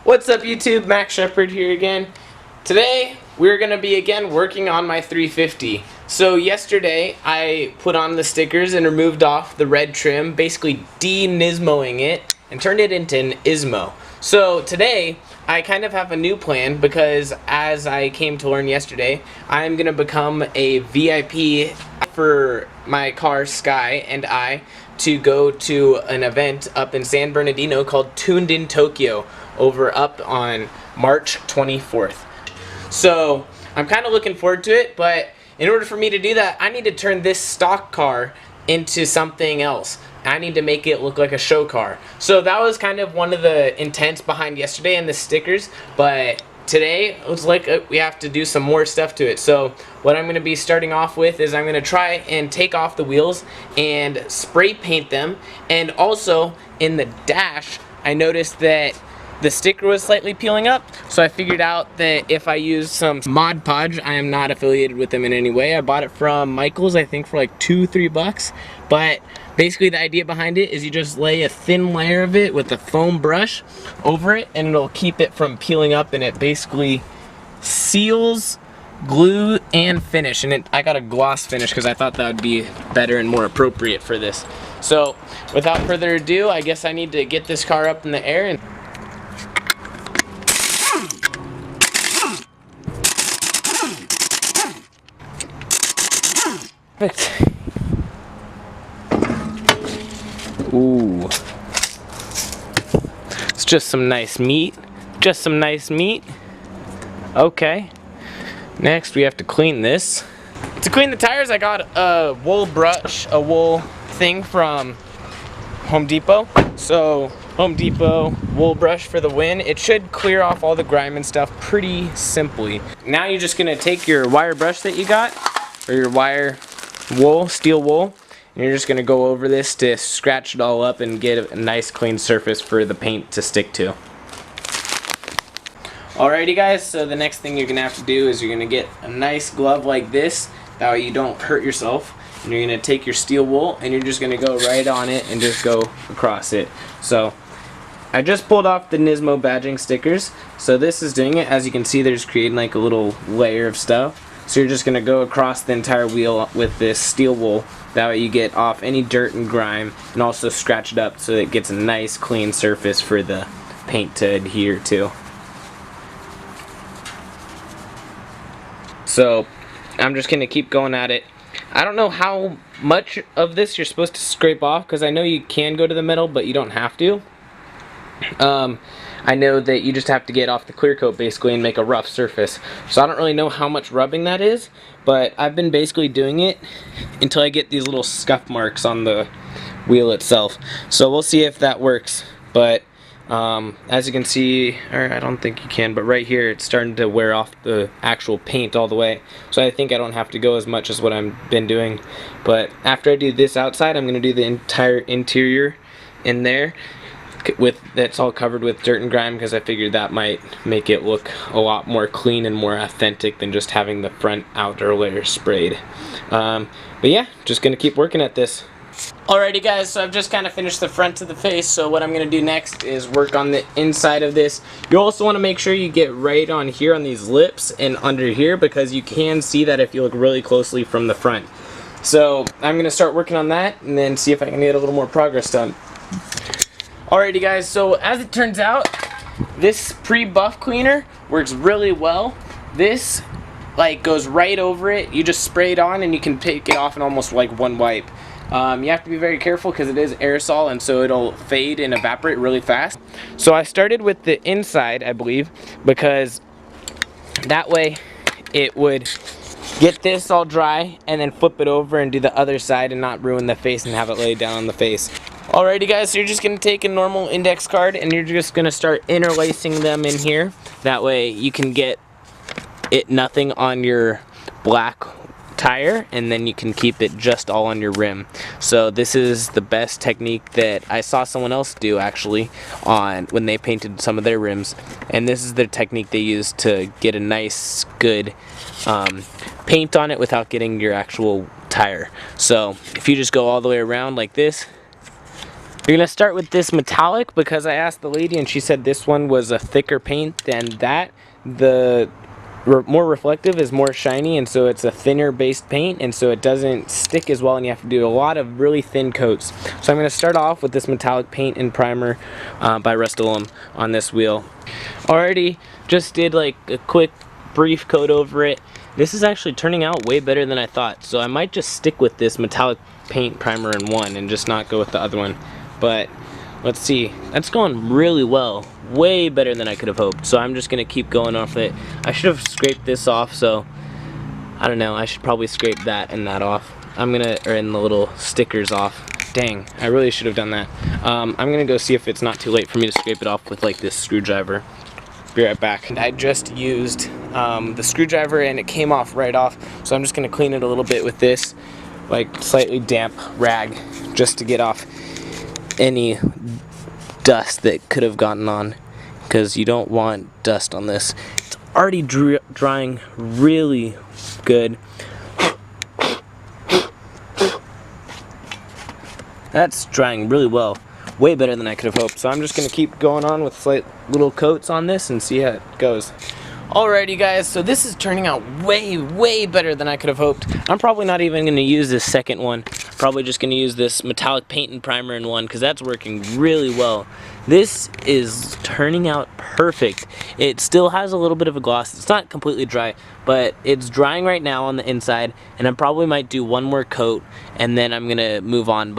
What's up YouTube, Max Shepard here again. Today we're going to be again working on my 350. So yesterday I put on the stickers and removed off the red trim, basically de-NISMOing it and turned it into an ISMO. So today I kind of have a new plan because as I came to learn yesterday, I'm going to become a VIP for my car Sky and I to go to an event up in San Bernardino called Tuned in Tokyo up on March 24th. So I'm kind of looking forward to it, but in order for me to do that, I need to turn this stock car into something else. I need to make it look like a show car. So that was kind of one of the intents behind yesterday and the stickers, but today it was like we have to do some more stuff to it. So what I'm going to be starting off with is I'm going to try and take off the wheels and spray paint them, and also in the dash I noticed that the sticker was slightly peeling up, so I figured out that if I use some Mod Podge, I am not affiliated with them in any way. I bought it from Michael's, I think for like $2-3, but basically the idea behind it is you just lay a thin layer of it with a foam brush over it and it'll keep it from peeling up, and it basically seals, glue, and finish. And I got a gloss finish because I thought that would be better and more appropriate for this. So without further ado, I guess I need to get this car up in the air and perfect. Ooh. It's just some nice meat. Just some nice meat. Okay. Next we have to clean this. To clean the tires, I got a wool brush, a wool thing from Home Depot. So Home Depot wool brush for the win. It should clear off all the grime and stuff pretty simply. Now you're just gonna take your wire brush that you got, or your wire wool, steel wool, and you're just gonna go over this to scratch it all up and get a nice clean surface for the paint to stick to. Alrighty guys, so the next thing you're gonna have to do is you're gonna get a nice glove like this, that way you don't hurt yourself, and you're gonna take your steel wool and you're just gonna go right on it and just go across it. So I just pulled off the NISMO badging stickers, so this is doing it. As you can see, there's creating like a little layer of stuff. So you're just going to go across the entire wheel with this steel wool. That way you get off any dirt and grime, and also scratch it up so it gets a nice clean surface for the paint to adhere to. So I'm just going to keep going at it. I don't know how much of this you're supposed to scrape off, because I know you can go to the metal, but you don't have to. I know that you just have to get off the clear coat basically and make a rough surface. So I don't really know how much rubbing that is, but I've been basically doing it until I get these little scuff marks on the wheel itself. So we'll see if that works. But as you can see, or I don't think you can, but right here it's starting to wear off the actual paint all the way. So I think I don't have to go as much as what I've been doing. But after I do this outside, I'm going to do the entire interior in there. That's all covered with dirt and grime, because I figured that might make it look a lot more clean and more authentic than just having the front outer layer sprayed. But yeah, just gonna keep working at this. Alrighty guys, so I've just kind of finished the front of the face, so what I'm gonna do next is work on the inside of this. You also want to make sure you get right on here on these lips and under here, because you can see that if you look really closely from the front. So I'm gonna start working on that and then see if I can get a little more progress done. Alrighty guys, so as it turns out, this pre-buff cleaner works really well. This like goes right over it. You just spray it on and you can take it off in almost like one wipe. You have to be very careful because it is aerosol, and so it'll fade and evaporate really fast. So I started with the inside, I believe, because that way it would get this all dry and then flip it over and do the other side and not ruin the face and have it lay down on the face. Alrighty guys, so you're just going to take a normal index card and you're just going to start interlacing them in here. That way you can get nothing on your black tire, and then you can keep it just all on your rim. So this is the best technique that I saw someone else do actually on when they painted some of their rims, and this is the technique they use to get a nice good paint on it without getting your actual tire. So if you just go all the way around like this, We're gonna start with this metallic because I asked the lady and she said this one was a thicker paint than that. The more reflective is more shiny, and so it's a thinner based paint, and so it doesn't stick as well, and you have to do a lot of really thin coats. So I'm going to start off with this metallic paint and primer by Rust-Oleum on this wheel. Already just did like a quick brief coat over it. This is actually turning out way better than I thought, so I might just stick with this metallic paint primer in one and just not go with the other one. But let's see, that's going really well, way better than I could have hoped. So I'm just gonna keep going off it. I should have scraped this off, so I don't know, I should probably scrape that and that off. And the little stickers off. Dang, I really should have done that. I'm gonna go see if it's not too late for me to scrape it off with like this screwdriver. Be right back. And I just used the screwdriver and it came off right off, so I'm just gonna clean it a little bit with this like slightly damp rag just to get off any dust that could have gotten on, because you don't want dust on this. It's already drying really good. That's drying really well, way better than I could have hoped. So I'm just gonna keep going on with slight little coats on this and see how it goes. Alrighty guys, so this is turning out way better than I could have hoped. I'm probably not even going to use this second one. Probably just going to use this metallic paint and primer in one because that's working really well. This is turning out perfect. It still has a little bit of a gloss. It's not completely dry, but it's drying right now on the inside, and I probably might do one more coat and then I'm going to move on.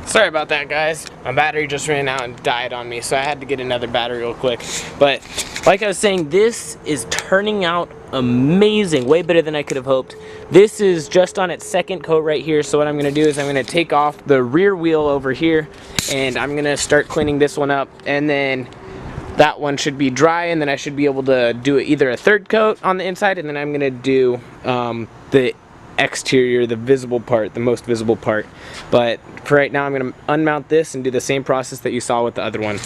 Sorry about that, guys. My battery just ran out and died on me, so I had to get another battery real quick. But like I was saying, this is turning out amazing, way better than I could have hoped. This is just on its second coat right here, so what I'm gonna do is I'm gonna take off the rear wheel over here and I'm gonna start cleaning this one up, and then that one should be dry, and then I should be able to do either a third coat on the inside, and then I'm gonna do the exterior, the visible part, the most visible part. But for right now, I'm gonna unmount this and do the same process that you saw with the other one.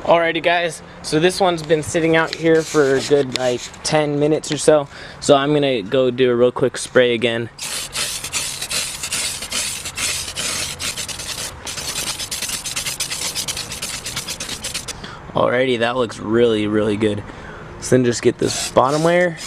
Alrighty guys, so this one's been sitting out here for a good like 10 minutes or so. So I'm gonna go do a real quick spray again. Alrighty, that looks really good. So then just get this bottom layer.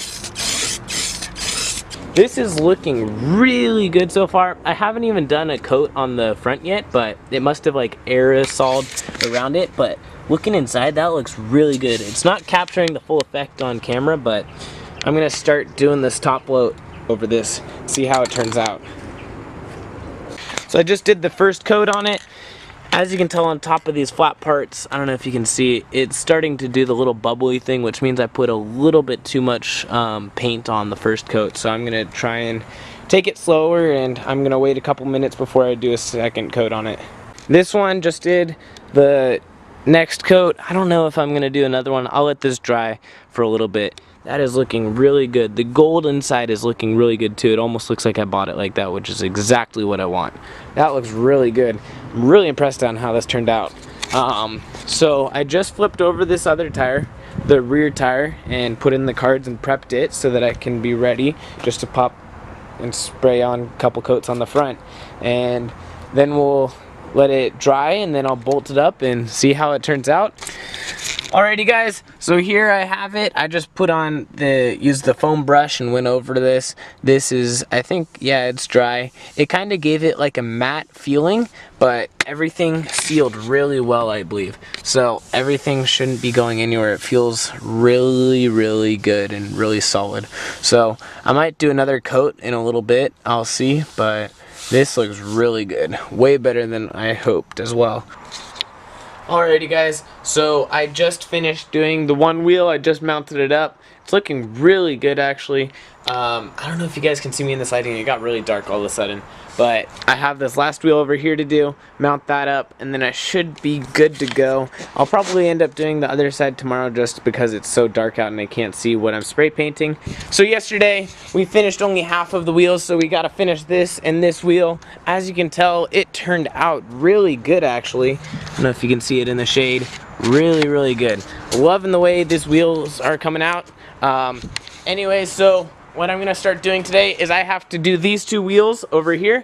This is looking really good so far. I haven't even done a coat on the front yet, but it must have like aerosoled around it. But looking inside, that looks really good. It's not capturing the full effect on camera, but I'm gonna start doing this top load over this, see how it turns out. So I just did the first coat on it. As you can tell on top of these flat parts, I don't know if you can see, it's starting to do the little bubbly thing, which means I put a little bit too much paint on the first coat. So I'm gonna try and take it slower, and I'm gonna wait a couple minutes before I do a second coat on it. This one just did the next coat. I don't know if I'm gonna do another one. I'll let this dry for a little bit. That is looking really good. The gold inside is looking really good too. It almost looks like I bought it like that, which is exactly what I want. That looks really good. I'm really impressed on how this turned out. So I just flipped over this other tire, the rear tire, and put in the cards and prepped it so that I can be ready just to pop and spray on a couple coats on the front. And then we'll let it dry, and then I'll bolt it up and see how it turns out. Alrighty guys, so here I have it. I just used the foam brush and went over to this. This is, I think, yeah, it's dry. It kind of gave it like a matte feeling, but everything sealed really well, I believe. So everything shouldn't be going anywhere. It feels really good and really solid. So I might do another coat in a little bit, I'll see, but this looks really good. Way better than I hoped as well. Alrighty guys, so I just finished doing the one wheel. I just mounted it up. It's looking really good, actually. I don't know if you guys can see me in this lighting. It got really dark all of a sudden. But I have this last wheel over here to do. Mount that up, and then I should be good to go. I'll probably end up doing the other side tomorrow just because it's so dark out and I can't see what I'm spray painting. So yesterday, we finished only half of the wheels, so we got to finish this and this wheel. As you can tell, it turned out really good, actually. I don't know if you can see it in the shade. Really, really good. Loving the way these wheels are coming out. Anyway, so what I'm gonna start doing today is I have to do these two wheels over here.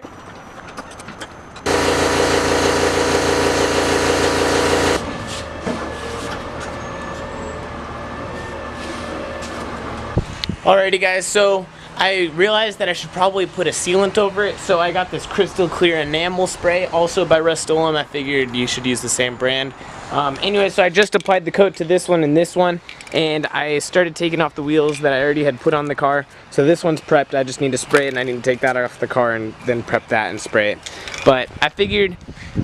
Alrighty guys, so I realized that I should probably put a sealant over it, so I got this crystal clear enamel spray, also by Rust-Oleum. I figured you should use the same brand. Anyway, so I just applied the coat to this one and this one, and I started taking off the wheels that I already had put on the car. So this one's prepped, I just need to spray it, and I need to take that off the car and then prep that and spray it. But I figured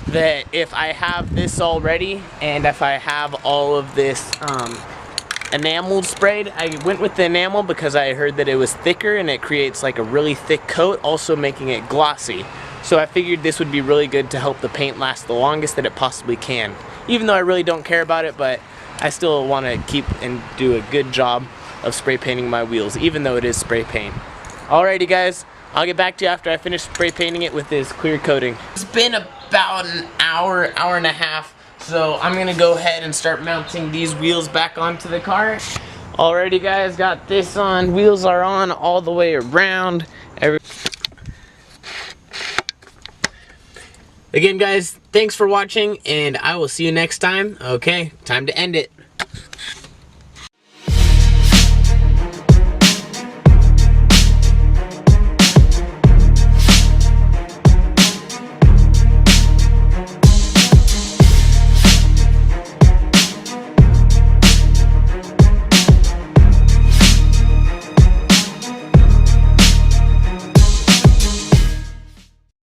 that if I have this all ready, and if I have all of this enamel sprayed, I went with the enamel because I heard that it was thicker and it creates like a really thick coat, also making it glossy. So I figured this would be really good to help the paint last the longest that it possibly can. Even though I really don't care about it, but I still want to keep and do a good job of spray painting my wheels, even though it is spray paint. Alrighty guys, I'll get back to you after I finish spray painting it with this clear coating. It's been about an hour, hour and a half, so I'm gonna go ahead and start mounting these wheels back onto the car. Alrighty guys, got this on. Wheels are on all the way around. Again guys, thanks for watching, and I will see you next time. Okay, time to end it.